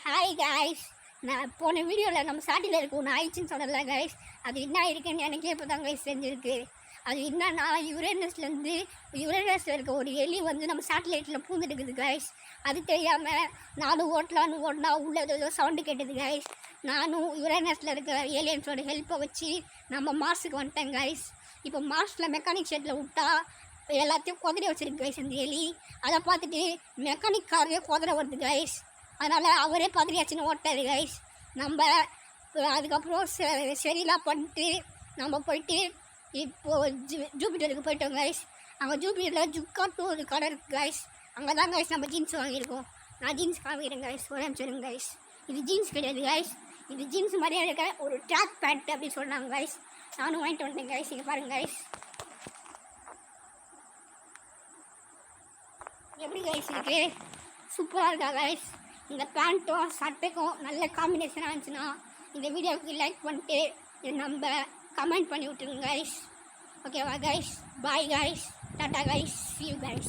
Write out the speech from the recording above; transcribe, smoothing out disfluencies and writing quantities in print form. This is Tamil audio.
ஹாய் கைஸ், நான் போன வீடியோவில் நம்ம சாட்டியில் இருக்க ஒன்று ஆயிடுச்சுன்னு சொன்னல கைஸ். அது என்ன இருக்குன்னு எனக்கே இப்போ தான் கைஸ் செஞ்சுருக்கு. அது என்னன்னா யுரேனஸில் இருக்க ஒரு எலி வந்து நம்ம சேட்டலைட்டில் பூந்துட்டுக்குது கைஸ். அது தெரியாமல் நானும் ஓட்டலான்னு ஓட்டினா உள்ள ஏதோ சவுண்டு கேட்டது கைஸ். நானும் யுரேனஸில் இருக்க ஏலியன்ஸோட ஹெல்ப்பை வச்சு நம்ம மார்ஸுக்கு வந்துட்டேன் கைஸ். இப்போ மார்ஸில் மெக்கானிக் ஷெட்டில் விட்டா எல்லாத்தையும் குதிரை வச்சுருக்கு கைஸ் அந்த எலி. அதை பார்த்துட்டு மெக்கானிக் காரே குதிரை வருது கைஸ். அதனால் அவரே பதறியாச்சுன்னு ஓட்டாரு கைஸ். நம்ம அதுக்கப்புறம் சரிலாம் பண்ணிட்டு நம்ம போயிட்டு இப்போது ஜூபிட்டருக்கு போயிட்டோம் கைஸ். அங்கே ஜூபிட்டரில் ஜுக்காட்டு ஒரு கடை இருக்குது கைஸ். அங்கே தான் கைஸ் நம்ம ஜீன்ஸ் வாங்கியிருக்கோம். நான் ஜீன்ஸ் காமிக்கிறேன் கைஸ், ஒரு நிமிஷம் கைஸ். இது ஜீன்ஸ் கிடையாது கைஸ், இது ஜீன்ஸ் மாதிரியே இருக்க ஒரு ட்ராக் பேண்ட் அப்படின்னு சொன்னாங்க கைஸ். நானும் வாங்கிட்டு வந்தேன் கைஸ். இங்கே பாருங்கள் கைஸ், எப்படி கைஸ் இருக்கு, சூப்பராக இருக்கா கைஸ். இந்த பேண்ட்டும் சட்டைக்கும் நல்ல காம்பினேஷனாக இருந்துச்சுன்னா இந்த வீடியோவுக்கு லைக் பண்ணிட்டு நம்ம கமெண்ட் பண்ணி விட்டுருங்க கைஸ். ஓகேவா guys? Bye guys, tata guys, see you guys.